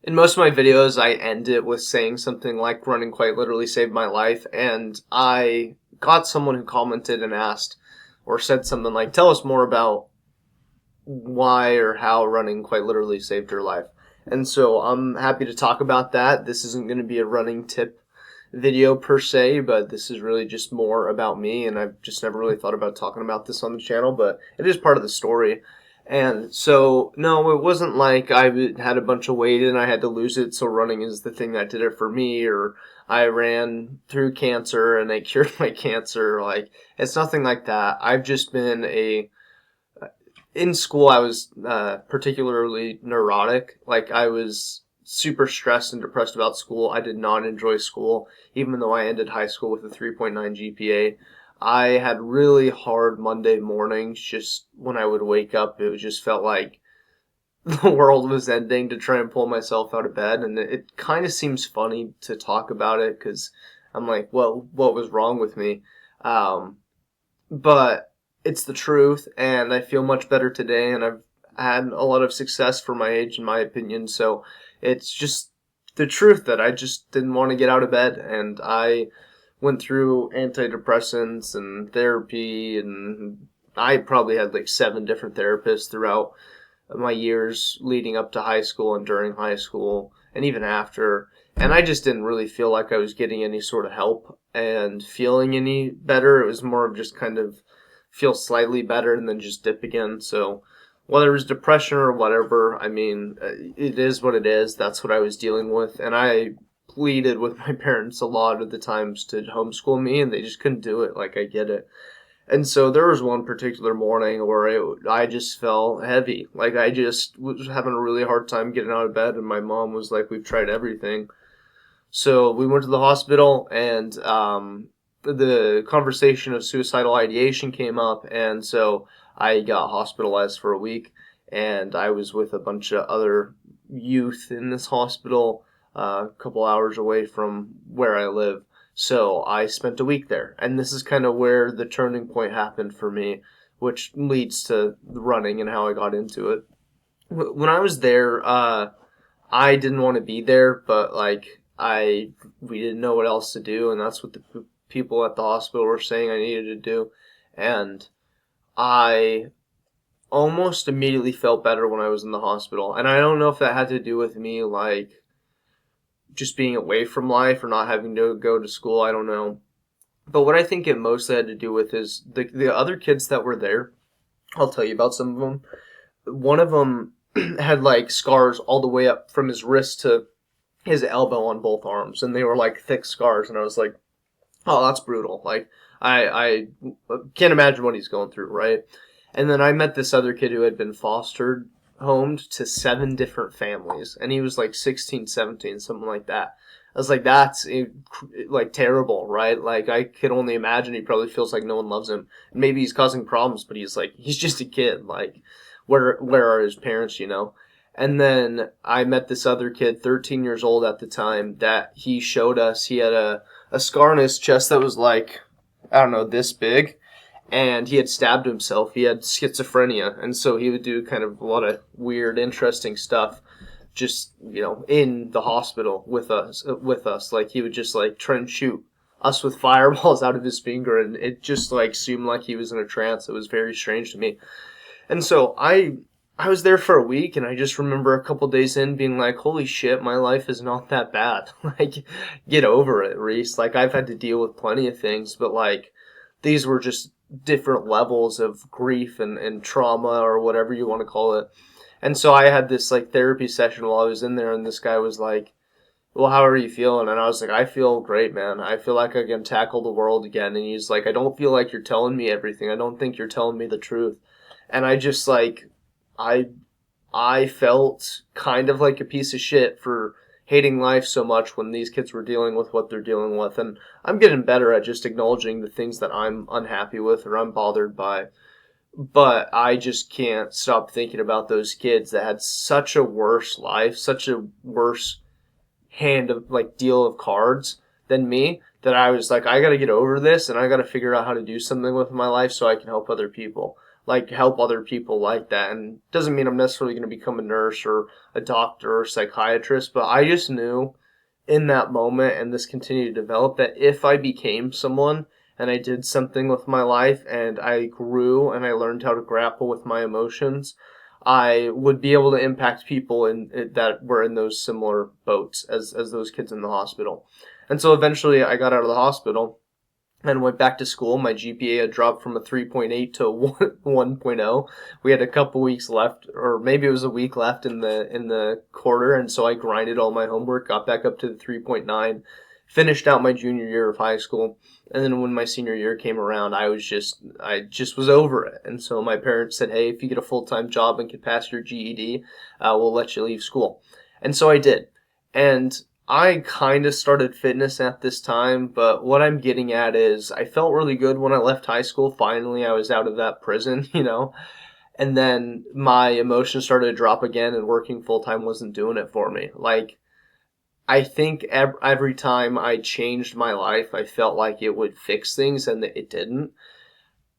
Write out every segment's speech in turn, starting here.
In most of my videos, I end it with saying something like running quite literally saved my life. And I got someone who commented and asked or said something like, tell us more about why or how running quite literally saved your life. And so I'm happy to talk about that. This isn't going to be a running tip video per se, but this is really just more about me. And I've just never really thought about talking about this on the channel, but it is part of the story. And so, no, it wasn't like I had a bunch of weight and I had to lose it, so running is the thing that did it for me, or I ran through cancer and it cured my cancer. Like, it's nothing like that. I've just been in school, I was particularly neurotic. Like, I was super stressed and depressed about school. I did not enjoy school, even though I ended high school with a 3.9 GPA. I had really hard Monday mornings. Just when I would wake up, it just felt like the world was ending to try and pull myself out of bed. And it kind of seems funny to talk about it because I'm like, well, what was wrong with me? Um, but it's the truth, and I feel much better today, and I've had a lot of success for my age, in my opinion. So it's just the truth that I just didn't want to get out of bed, and I went through antidepressants and therapy, and I probably had like 7 different therapists throughout my years leading up to high school and during high school and even after. And I just didn't really feel like I was getting any sort of help and feeling any better. It was more of just kind of feel slightly better and then just dip again. So whether it was depression or whatever, I mean, it is what it is. That's what I was dealing with. And I pleaded with my parents a lot of the times to homeschool me, and they just couldn't do it. Like, I get it. And so there was one particular morning where I just felt heavy. Like, I just was having a really hard time getting out of bed, and my mom was like, we've tried everything. So we went to the hospital, and the conversation of suicidal ideation came up, and so I got hospitalized for a week, and I was with a bunch of other youth in this hospital, a couple hours away from where I live. So I spent a week there, and this is kind of where the turning point happened for me, which leads to running and how I got into it. When I was there, I didn't want to be there, but like we didn't know what else to do, and that's what the people at the hospital were saying I needed to do, and I almost immediately felt better when I was in the hospital, and I don't know if that had to do with me like just being away from life or not having to go to school. I don't know, but what I think it mostly had to do with is the other kids that were there. I'll tell you about some of them. One of them had like scars all the way up from his wrist to his elbow on both arms, and they were like thick scars. And I was like, oh, that's brutal. Like, I can't imagine what he's going through, right? And then I met this other kid who had been fostered homed to 7 different families, and he was like 16, 17, something like that. I was like, that's like terrible, right? Like, I could only imagine he probably feels like no one loves him. Maybe he's causing problems, but he's just a kid. Like, where are his parents, you know? And then I met this other kid, 13 years old at the time, that he showed us. He had a scar on his chest that was like, I don't know, this big, and he had stabbed himself. He had schizophrenia, and so he would do kind of a lot of weird, interesting stuff, just in the hospital with us. Like, he would just like try and shoot us with fireballs out of his finger, and it just like seemed like he was in a trance. It was very strange to me, and so I was there for a week, and I just remember a couple days in being like, holy shit, my life is not that bad. Like, get over it, Reese. Like, I've had to deal with plenty of things, but like, these were just different levels of grief and trauma or whatever you want to call it. And so I had this like therapy session while I was in there, and this guy was like, well, how are you feeling? And I was like, I feel great, man. I feel like I can tackle the world again. And he's like, I don't feel like you're telling me everything. I don't think you're telling me the truth. And I just like, I I felt kind of like a piece of shit for hating life so much when these kids were dealing with what they're dealing with. And I'm getting better at just acknowledging the things that I'm unhappy with or I'm bothered by. But I just can't stop thinking about those kids that had such a worse life, such a worse hand of like deal of cards than me, that I was like, I gotta get over this and I gotta figure out how to do something with my life so I can help other people. like help other people like that. And doesn't mean I'm necessarily going to become a nurse or a doctor or a psychiatrist, but I just knew in that moment, and this continued to develop, that if I became someone and I did something with my life and I grew and I learned how to grapple with my emotions, I would be able to impact people that were in those similar boats as those kids in the hospital. And so eventually I got out of the hospital and went back to school. My GPA had dropped from a 3.8 to a 1.0. We had a couple weeks left, or maybe it was a week left in the quarter, and so I grinded all my homework, got back up to the 3.9, finished out my junior year of high school, and then when my senior year came around, I just was over it. And so my parents said, "Hey, if you get a full-time job and can pass your GED, we'll let you leave school." And so I did. And I kind of started fitness at this time, but what I'm getting at is I felt really good when I left high school. Finally, I was out of that prison, and then my emotions started to drop again, and working full time wasn't doing it for me. Like, I think every time I changed my life, I felt like it would fix things, and it didn't.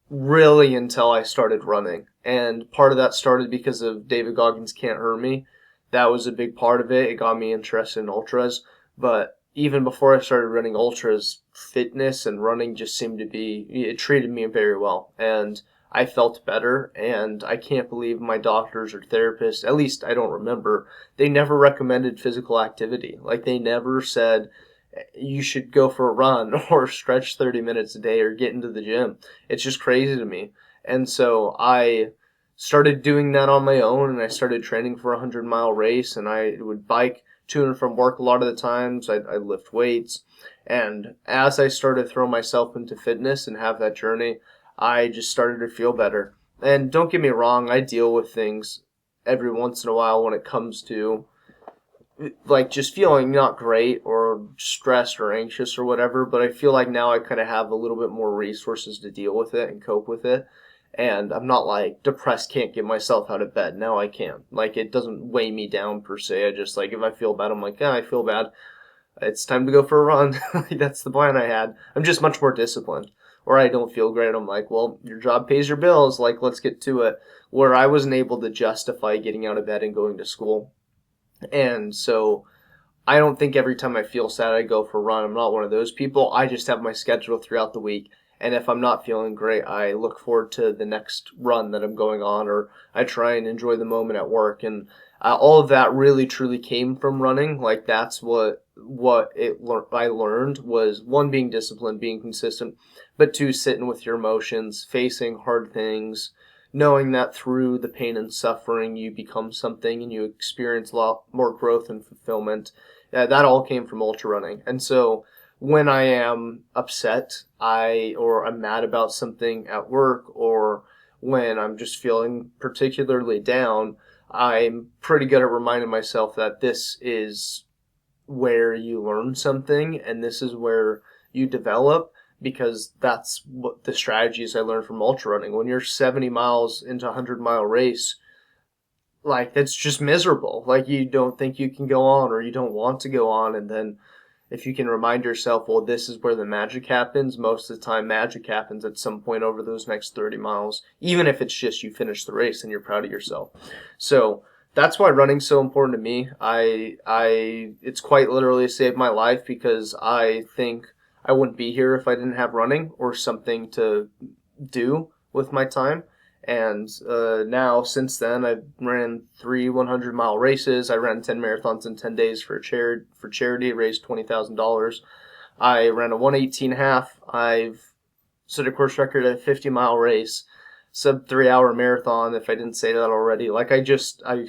Really, until I started running. And part of that started because of David Goggins' Can't Hurt Me. That was a big part of it. It got me interested in ultras. But even before I started running ultras, fitness and running just seemed to be, it treated me very well. And I felt better. And I can't believe my doctors or therapists, at least I don't remember, they never recommended physical activity. Like, they never said, you should go for a run or stretch 30 minutes a day or get into the gym. It's just crazy to me. And so I started doing that on my own, and I started training for a 100-mile race, and I would bike to and from work a lot of the times. I'd lift weights. And as I started throwing myself into fitness and have that journey, I just started to feel better. And don't get me wrong, I deal with things every once in a while when it comes to like just feeling not great or stressed or anxious or whatever, but I feel like now I kind of have a little bit more resources to deal with it and cope with it. And I'm not like depressed, can't get myself out of bed. Now I can. Like, it doesn't weigh me down per se. I just, like, if I feel bad, I'm like, yeah, I feel bad. It's time to go for a run. That's the plan I had. I'm just much more disciplined. Or I don't feel great. I'm like, well, your job pays your bills. Like, let's get to it. Where I wasn't able to justify getting out of bed and going to school. And so I don't think every time I feel sad I go for a run. I'm not one of those people. I just have my schedule throughout the week. And if I'm not feeling great, I look forward to the next run that I'm going on, or I try and enjoy the moment at work. And all of that really truly came from running. Like, that's I learned was, one, being disciplined, being consistent, but two, sitting with your emotions, facing hard things, knowing that through the pain and suffering you become something and you experience a lot more growth and fulfillment. That all came from ultra running. And so when I am upset, or I'm mad about something at work, or when I'm just feeling particularly down, I'm pretty good at reminding myself that this is where you learn something and this is where you develop, because that's what the strategies I learned from ultra running. When you're 70 miles into a 100-mile race, like, that's just miserable. Like, you don't think you can go on, or you don't want to go on. And then if you can remind yourself, well, this is where the magic happens, most of the time magic happens at some point over those next 30 miles, even if it's just you finish the race and you're proud of yourself. So that's why running's so important to me. It's quite literally saved my life, because I think I wouldn't be here if I didn't have running or something to do with my time. And now, since then, I've ran 3 100-mile races. I ran 10 marathons in 10 days for charity, raised $20,000. I ran a 1:18 half. I've set a course record at a 50-mile race, sub 3-hour marathon, if I didn't say that already. Like, I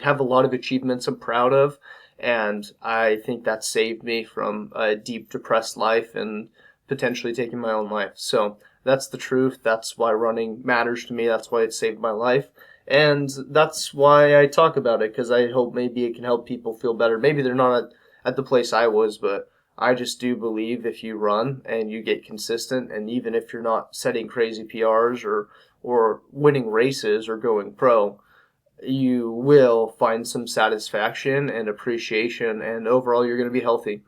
have a lot of achievements I'm proud of, and I think that saved me from a deep depressed life and potentially taking my own life. So that's the truth. That's why running matters to me. That's why it saved my life. And that's why I talk about it, because I hope maybe it can help people feel better. Maybe they're not at the place I was, but I just do believe if you run and you get consistent, and even if you're not setting crazy PRs or winning races or going pro, you will find some satisfaction and appreciation, and overall you're going to be healthy.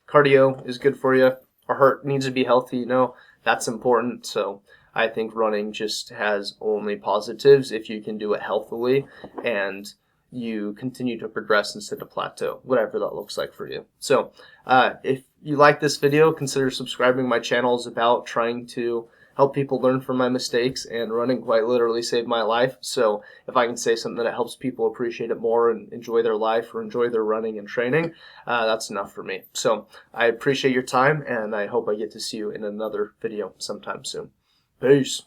Cardio is good for you. Our heart needs to be healthy, that's important. So I think running just has only positives if you can do it healthily and you continue to progress instead of plateau, whatever that looks like for you. So if you like this video, consider subscribing. My channel is about trying to help people learn from my mistakes, and running quite literally saved my life. So if I can say something that helps people appreciate it more and enjoy their life or enjoy their running and training, that's enough for me. So I appreciate your time, and I hope I get to see you in another video sometime soon. Peace.